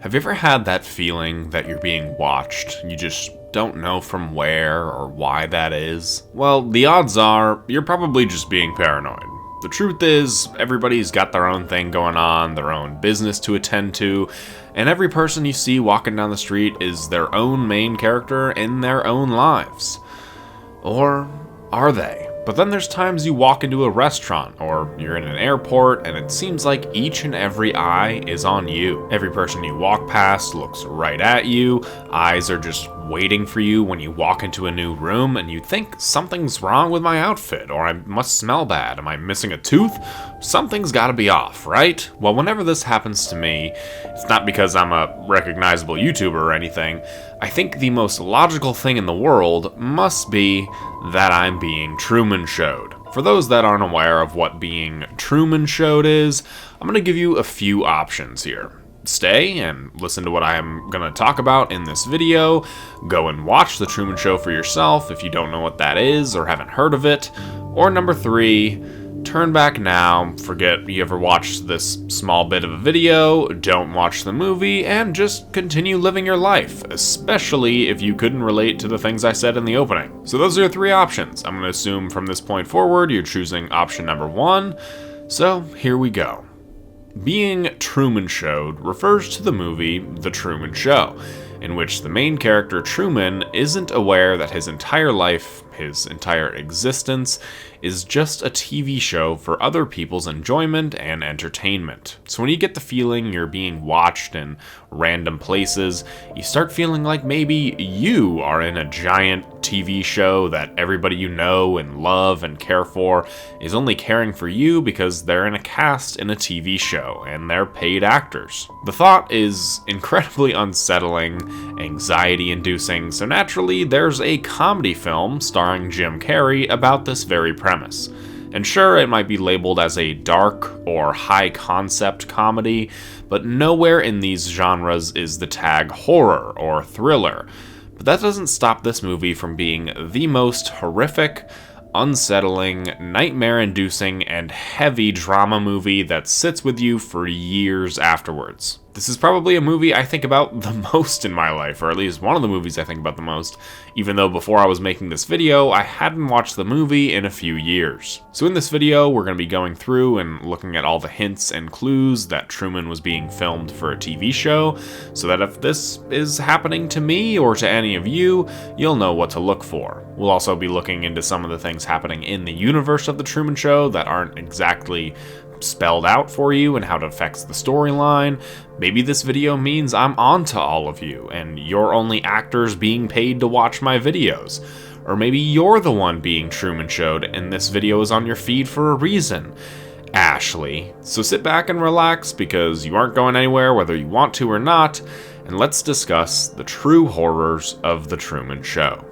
Have you ever had that feeling that you're being watched? You just don't know from where or why that is? Well, the odds are you're probably just being paranoid. The truth is, everybody's got their own thing going on, their own business to attend to, and every person you see walking down the street is their own main character in their own lives. Or are they? But then there's times you walk into a restaurant or you're in an airport and it seems like each and every eye is on you. Every person you walk past looks right at you. Eyes are just waiting for you when you walk into a new room and you think something's wrong with my outfit or I must smell bad. Am I missing a tooth? Something's gotta be off, right? Well, whenever this happens to me, it's not because I'm a recognizable YouTuber or anything. I think the most logical thing in the world must be that I'm being Truman Showed. For those that aren't aware of what being Truman Showed is, I'm going to give you a few options here. Stay and listen to what I am going to talk about in this video. Go and watch The Truman Show for yourself if you don't know what that is or haven't heard of it. Or number 3, turn back now, forget you ever watched this small bit of a video, don't watch the movie, and just continue living your life, especially if you couldn't relate to the things I said in the opening. So those are your 3 options. I'm going to assume from this point forward you're choosing option number 1. So here we go. Being Truman Showed refers to the movie The Truman Show, in which the main character Truman isn't aware that his entire life, his entire existence, is just a TV show for other people's enjoyment and entertainment. So when you get the feeling you're being watched in random places, you start feeling like maybe you are in a giant TV show that everybody you know and love and care for is only caring for you because they're in a cast in a TV show and they're paid actors. The thought is incredibly unsettling, anxiety-inducing, so naturally there's a comedy film starring Jim Carrey about this very premise. And sure, it might be labeled as a dark or high-concept comedy, but nowhere in these genres is the tag horror or thriller. But that doesn't stop this movie from being the most horrific, unsettling, nightmare-inducing, and heavy drama movie that sits with you for years afterwards. This is probably a movie I think about the most in my life, or at least one of the movies I think about the most, even though before I was making this video, I hadn't watched the movie in a few years. So in this video, we're going to be going through and looking at all the hints and clues that Truman was being filmed for a TV show, so that if this is happening to me or to any of you, you'll know what to look for. We'll also be looking into some of the things happening in the universe of The Truman Show that aren't exactly spelled out for you and how it affects the storyline. Maybe this video means I'm onto all of you and you're only actors being paid to watch my videos. Or maybe you're the one being Truman Showed and this video is on your feed for a reason. Ashley. So sit back and relax because you aren't going anywhere whether you want to or not, and let's discuss the true horrors of The Truman Show.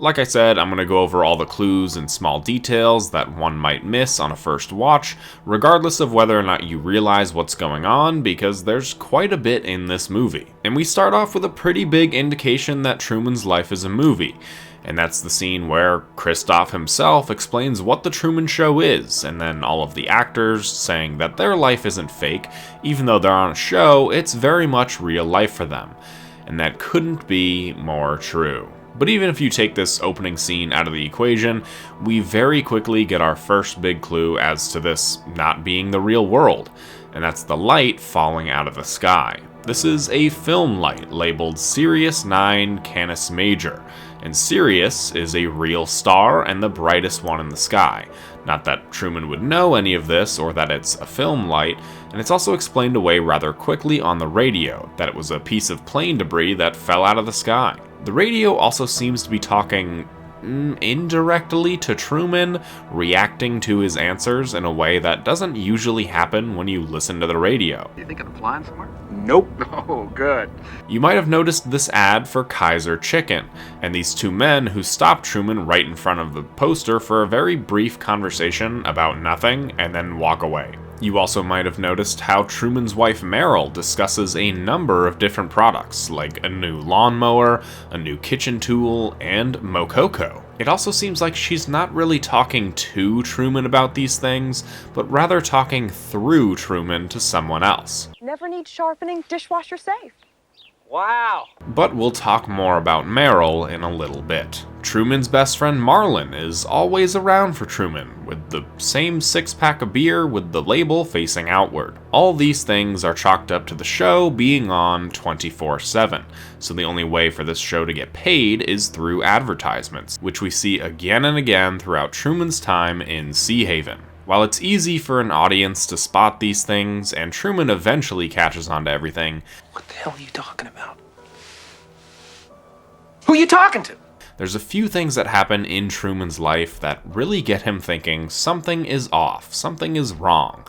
Like I said, I'm going to go over all the clues and small details that one might miss on a first watch, regardless of whether or not you realize what's going on, because there's quite a bit in this movie. And we start off with a pretty big indication that Truman's life is a movie, and that's the scene where Christof himself explains what The Truman Show is, and then all of the actors saying that their life isn't fake, even though they're on a show, it's very much real life for them. And that couldn't be more true. But even if you take this opening scene out of the equation, we very quickly get our first big clue as to this not being the real world, and that's the light falling out of the sky. This is a film light labeled Sirius 9 Canis Major, and Sirius is a real star and the brightest one in the sky. Not that Truman would know any of this or that it's a film light, and it's also explained away rather quickly on the radio that it was a piece of plane debris that fell out of the sky. The radio also seems to be talking indirectly to Truman, reacting to his answers in a way that doesn't usually happen when you listen to the radio. You thinking of flying somewhere? Nope. Oh, good. You might have noticed this ad for Kaiser Chicken, and these two men who stop Truman right in front of the poster for a very brief conversation about nothing and then walk away. You also might have noticed how Truman's wife Meryl discusses a number of different products, like a new lawnmower, a new kitchen tool, and Mococo. It also seems like she's not really talking to Truman about these things, but rather talking through Truman to someone else. Never need sharpening, dishwasher safe. Wow. But we'll talk more about Meryl in a little bit. Truman's best friend Marlin is always around for Truman, with the same six-pack of beer with the label facing outward. All these things are chalked up to the show being on 24/7, so the only way for this show to get paid is through advertisements, which we see again and again throughout Truman's time in Seahaven. While it's easy for an audience to spot these things, and Truman eventually catches on to everything, What the hell are you talking about? Who are you talking to? there's a few things that happen in Truman's life that really get him thinking something is off, something is wrong.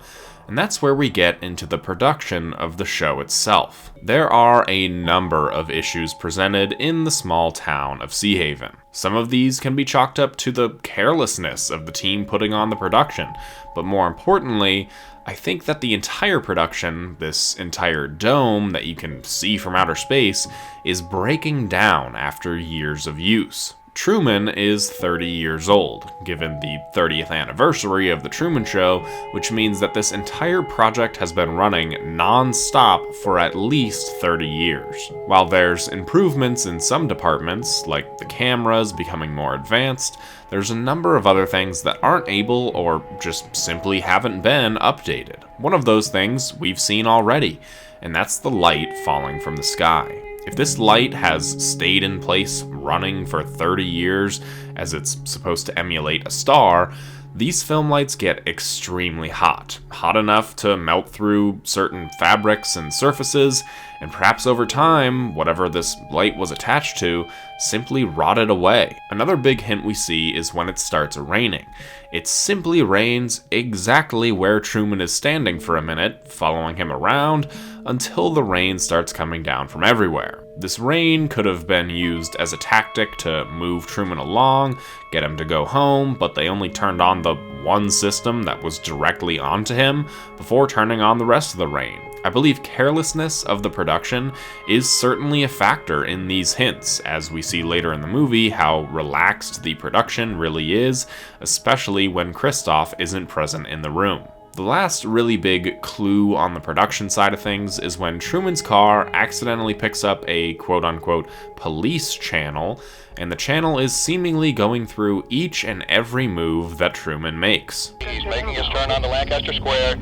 And that's where we get into the production of the show itself. There are a number of issues presented in the small town of Seahaven. Some of these can be chalked up to the carelessness of the team putting on the production, but more importantly, I think that the entire production, this entire dome that you can see from outer space, is breaking down after years of use. Truman is 30 years old, given the 30th anniversary of The Truman Show, which means that this entire project has been running non-stop for at least 30 years. While there's improvements in some departments, like the cameras becoming more advanced, there's a number of other things that aren't able or just simply haven't been updated. One of those things we've seen already, and that's the light falling from the sky. If this light has stayed in place running for 30 years, as it's supposed to emulate a star, these film lights get extremely hot enough to melt through certain fabrics and surfaces, and perhaps over time, whatever this light was attached to simply rotted away. Another big hint we see is when it starts raining. It simply rains exactly where Truman is standing for a minute, following him around, until the rain starts coming down from everywhere. This rain could have been used as a tactic to move Truman along, get him to go home, but they only turned on the one system that was directly onto him before turning on the rest of the rain. I believe carelessness of the production is certainly a factor in these hints, as we see later in the movie how relaxed the production really is, especially when Kristoff isn't present in the room. The last really big clue on the production side of things is when Truman's car accidentally picks up a quote-unquote police channel, and the channel is seemingly going through each and every move that Truman makes. He's making his turn onto Lancaster Square.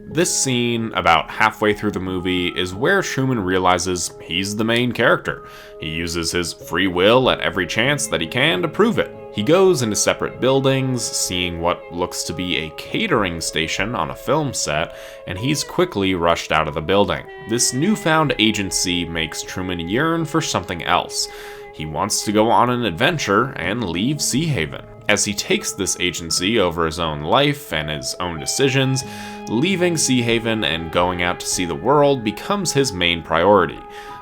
This scene, about halfway through the movie, is where Truman realizes he's the main character. He uses his free will at every chance that he can to prove it. He goes into separate buildings, seeing what looks to be a catering station on a film set, and he's quickly rushed out of the building. This newfound agency makes Truman yearn for something else. He wants to go on an adventure and leave Seahaven. As he takes this agency over his own life and his own decisions, leaving Seahaven and going out to see the world becomes his main priority,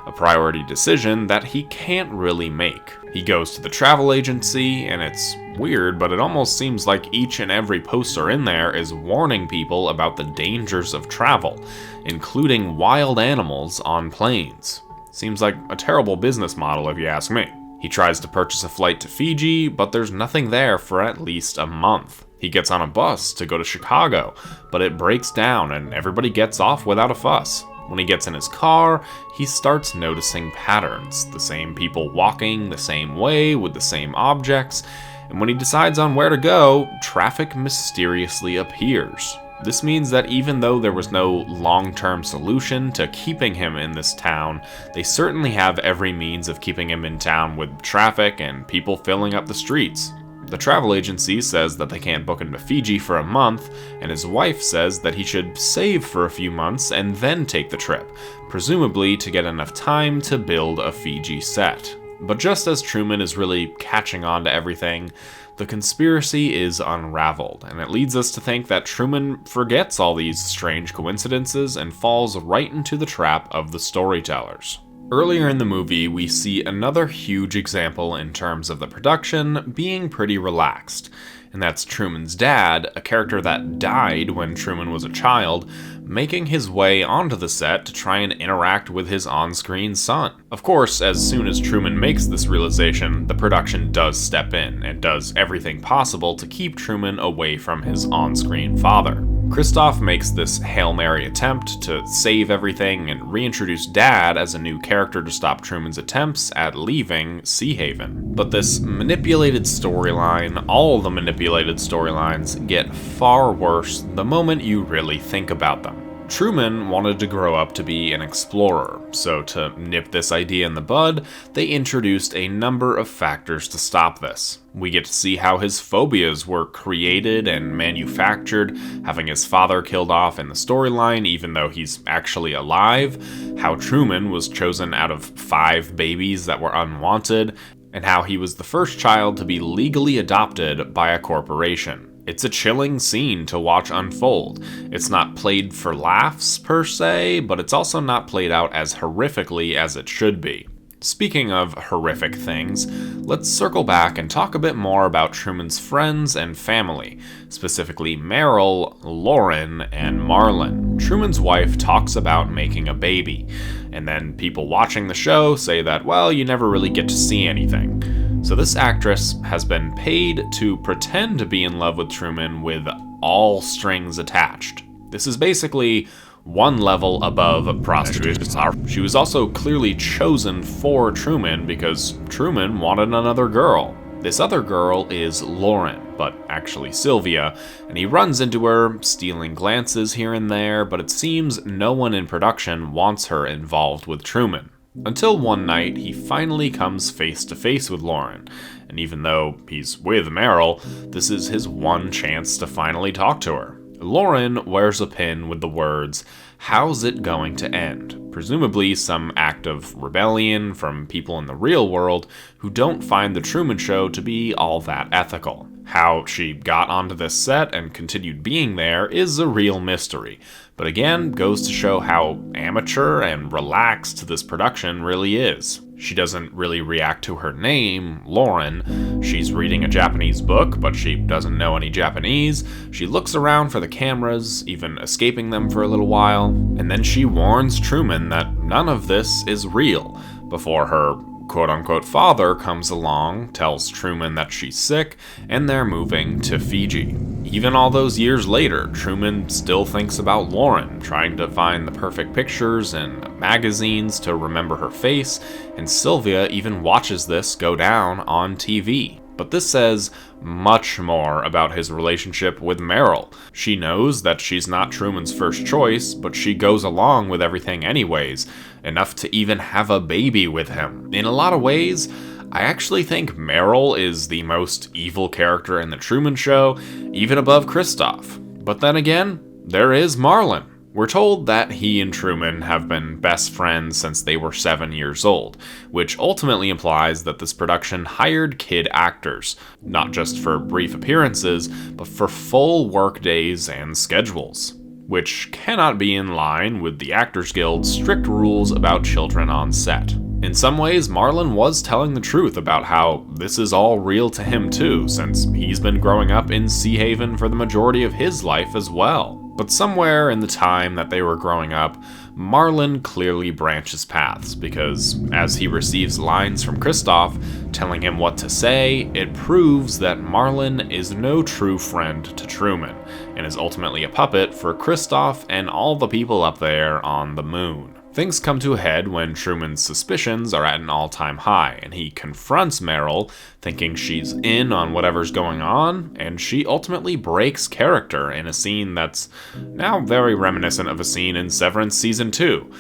a priority decision that he can't really make. He goes to the travel agency, and it's weird, but it almost seems like each and every poster in there is warning people about the dangers of travel, including wild animals on planes. Seems like a terrible business model if you ask me. He tries to purchase a flight to Fiji, but there's nothing there for at least a month. He gets on a bus to go to Chicago, but it breaks down and everybody gets off without a fuss. When he gets in his car, he starts noticing patterns, the same people walking the same way with the same objects, and when he decides on where to go, traffic mysteriously appears. This means that even though there was no long-term solution to keeping him in this town, they certainly have every means of keeping him in town with traffic and people filling up the streets. The travel agency says that they can't book him to Fiji for a month, and his wife says that he should save for a few months and then take the trip, presumably to get enough time to build a Fiji set. But just as Truman is really catching on to everything, the conspiracy is unraveled, and it leads us to think that Truman forgets all these strange coincidences and falls right into the trap of the storytellers. Earlier in the movie, we see another huge example in terms of the production being pretty relaxed, and that's Truman's dad, a character that died when Truman was a child, making his way onto the set to try and interact with his on-screen son. Of course, as soon as Truman makes this realization, the production does step in and does everything possible to keep Truman away from his on-screen father. Christof makes this Hail Mary attempt to save everything and reintroduce Dad as a new character to stop Truman's attempts at leaving Seahaven. But this manipulated storyline, all the manipulated storylines, get far worse the moment you really think about them. Truman wanted to grow up to be an explorer, so to nip this idea in the bud, they introduced a number of factors to stop this. We get to see how his phobias were created and manufactured, having his father killed off in the storyline even though he's actually alive, how Truman was chosen out of 5 babies that were unwanted, and how he was the first child to be legally adopted by a corporation. It's a chilling scene to watch unfold. It's not played for laughs per se, but it's also not played out as horrifically as it should be. Speaking of horrific things, let's circle back and talk a bit more about Truman's friends and family, specifically Meryl, Lauren, and Marlon. Truman's wife talks about making a baby, and then people watching the show say that, well, you never really get to see anything. So this actress has been paid to pretend to be in love with Truman with all strings attached. This is basically one level above prostitution. She was also clearly chosen for Truman because Truman wanted another girl. This other girl is Lauren, but actually Sylvia, and he runs into her, stealing glances here and there, but it seems no one in production wants her involved with Truman. Until one night, he finally comes face to face with Lauren, and even though he's with Meryl, this is his one chance to finally talk to her. Lauren wears a pin with the words, "How's it going to end?" Presumably some act of rebellion from people in the real world who don't find the Truman Show to be all that ethical. How she got onto this set and continued being there is a real mystery, but again goes to show how amateur and relaxed this production really is. She doesn't really react to her name, Lauren. She's reading a Japanese book, but she doesn't know any Japanese. She looks around for the cameras, even escaping them for a little while, and then she warns Truman that none of this is real, before her quote-unquote father comes along, tells Truman that she's sick, and they're moving to Fiji. Even all those years later, Truman still thinks about Lauren, trying to find the perfect pictures and magazines to remember her face, and Sylvia even watches this go down on TV. But this says much more about his relationship with Meryl. She knows that she's not Truman's first choice, but she goes along with everything anyways, enough to even have a baby with him. In a lot of ways, I actually think Meryl is the most evil character in the Truman Show, even above Christof. But then again, there is Marlon. We're told that he and Truman have been best friends since they were 7 years old, which ultimately implies that this production hired kid actors, not just for brief appearances, but for full work days and schedules, which cannot be in line with the Actors Guild's strict rules about children on set. In some ways, Marlon was telling the truth about how this is all real to him too, since he's been growing up in Seahaven for the majority of his life as well. But somewhere in the time that they were growing up, Marlon clearly branches paths, because as he receives lines from Christof telling him what to say, it proves that Marlon is no true friend to Truman, and is ultimately a puppet for Christof and all the people up there on the moon. Things come to a head when Truman's suspicions are at an all-time high, and he confronts Meryl, thinking she's in on whatever's going on, and she ultimately breaks character in a scene that's now very reminiscent of a scene in Severance Season 2. Do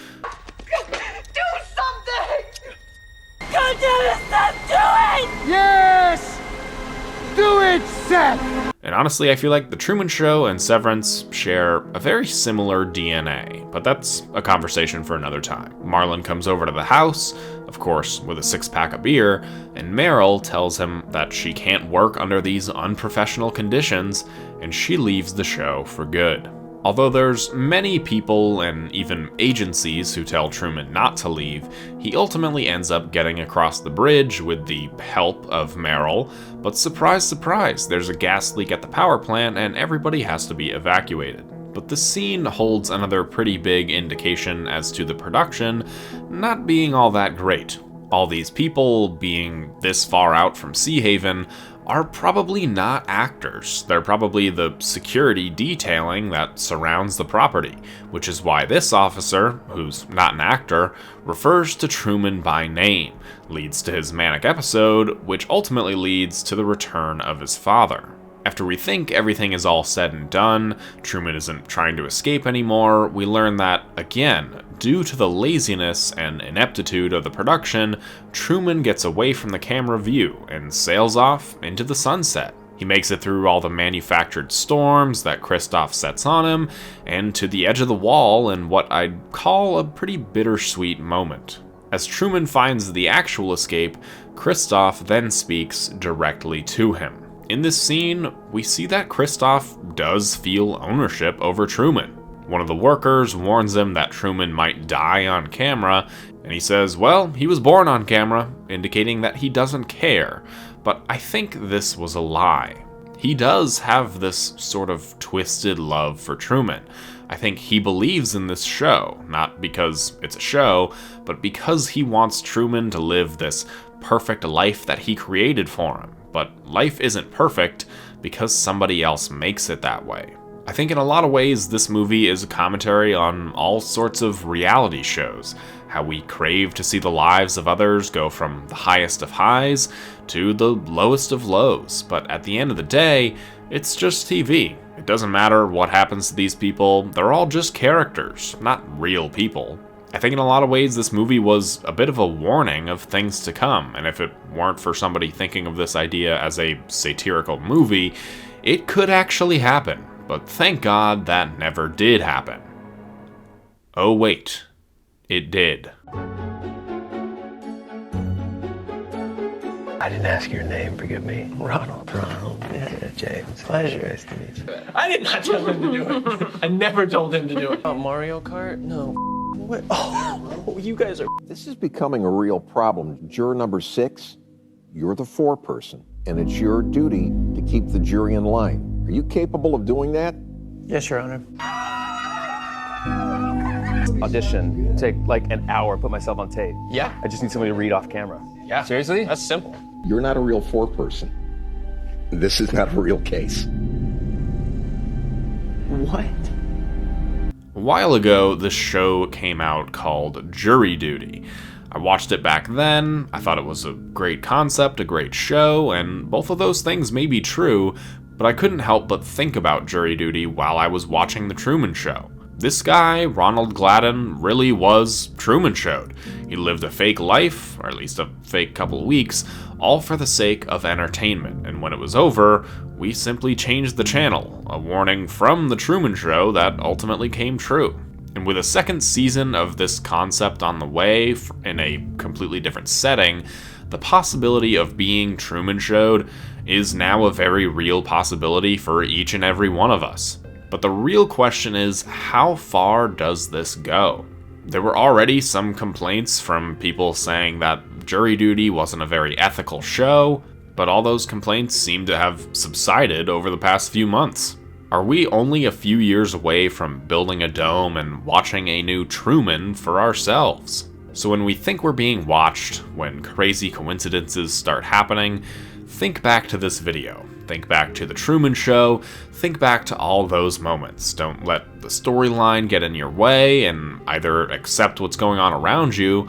something! God damn it, stop doing! Yes! Do it, Seth! And honestly, I feel like The Truman Show and Severance share a very similar DNA, but that's a conversation for another time. Marlon comes over to the house, of course, with a 6-pack of beer, and Meryl tells him that she can't work under these unprofessional conditions, and she leaves the show for good. Although there's many people and even agencies who tell Truman not to leave, he ultimately ends up getting across the bridge with the help of Meryl, but surprise, surprise, there's a gas leak at the power plant and everybody has to be evacuated. But the scene holds another pretty big indication as to the production not being all that great. All these people being this far out from Seahaven are probably not actors. They're probably the security detailing that surrounds the property, which is why this officer, who's not an actor, refers to Truman by name, leads to his manic episode, which ultimately leads to the return of his father. After we think everything is all said and done, Truman isn't trying to escape anymore, we learn that, again, due to the laziness and ineptitude of the production, Truman gets away from the camera view and sails off into the sunset. He makes it through all the manufactured storms that Kristoff sets on him, and to the edge of the wall in what I'd call a pretty bittersweet moment. As Truman finds the actual escape, Kristoff then speaks directly to him. In this scene, we see that Kristoff does feel ownership over Truman. One of the workers warns him that Truman might die on camera, and he says, well, he was born on camera, indicating that he doesn't care. But I think this was a lie. He does have this sort of twisted love for Truman. I think he believes in this show, not because it's a show, but because he wants Truman to live this perfect life that he created for him. But life isn't perfect because somebody else makes it that way. I think in a lot of ways this movie is a commentary on all sorts of reality shows, how we crave to see the lives of others go from the highest of highs to the lowest of lows, but at the end of the day, it's just TV. It doesn't matter what happens to these people, they're all just characters, not real people. I think in a lot of ways this movie was a bit of a warning of things to come, and if it weren't for somebody thinking of this idea as a satirical movie, it could actually happen, but thank God that never did happen. Oh wait, it did. I didn't ask your name, forgive me. Ronald. Yeah, James. Pleasure. Nice to meet you. I did not tell him to do it. I never told him to do it. Mario Kart? No. What? Oh, you guys are... This is becoming a real problem. Juror number 6, you're the foreperson, and it's your duty to keep the jury in line. Are you capable of doing that? Yes, Your Honor. Audition, take like an hour, put myself on tape. Yeah. I just need somebody to read off camera. Yeah. Seriously? That's simple. You're not a real foreperson. This is not a real case. What? A while ago, this show came out called Jury Duty. I watched it back then, I thought it was a great concept, a great show, and both of those things may be true, but I couldn't help but think about jury duty while I was watching The Truman Show. This guy, Ronald Gladden, really was Truman Showed. He lived a fake life, or at least a fake couple of weeks, all for the sake of entertainment, and when it was over, we simply changed the channel, a warning from The Truman Show that ultimately came true. And with a second season of this concept on the way, in a completely different setting, the possibility of being Truman Showed is now a very real possibility for each and every one of us. But the real question is, how far does this go? There were already some complaints from people saying that Jury Duty wasn't a very ethical show, but all those complaints seem to have subsided over the past few months. Are we only a few years away from building a dome and watching a new Truman for ourselves? So when we think we're being watched, when crazy coincidences start happening, think back to this video. Think back to The Truman Show. Think back to all those moments. Don't let the storyline get in your way and either accept what's going on around you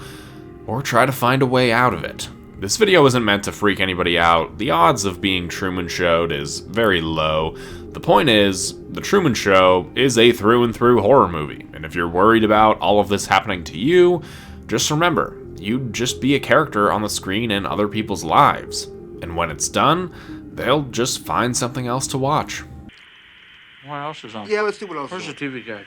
or try to find a way out of it. This video isn't meant to freak anybody out. The odds of being Truman Showed is very low. The point is, The Truman Show is a through and through horror movie, and if you're worried about all of this happening to you, just remember, you'd just be a character on the screen in other people's lives. And when it's done, they'll just find something else to watch. What else is on? Yeah, let's see what else. Where's the TV guide?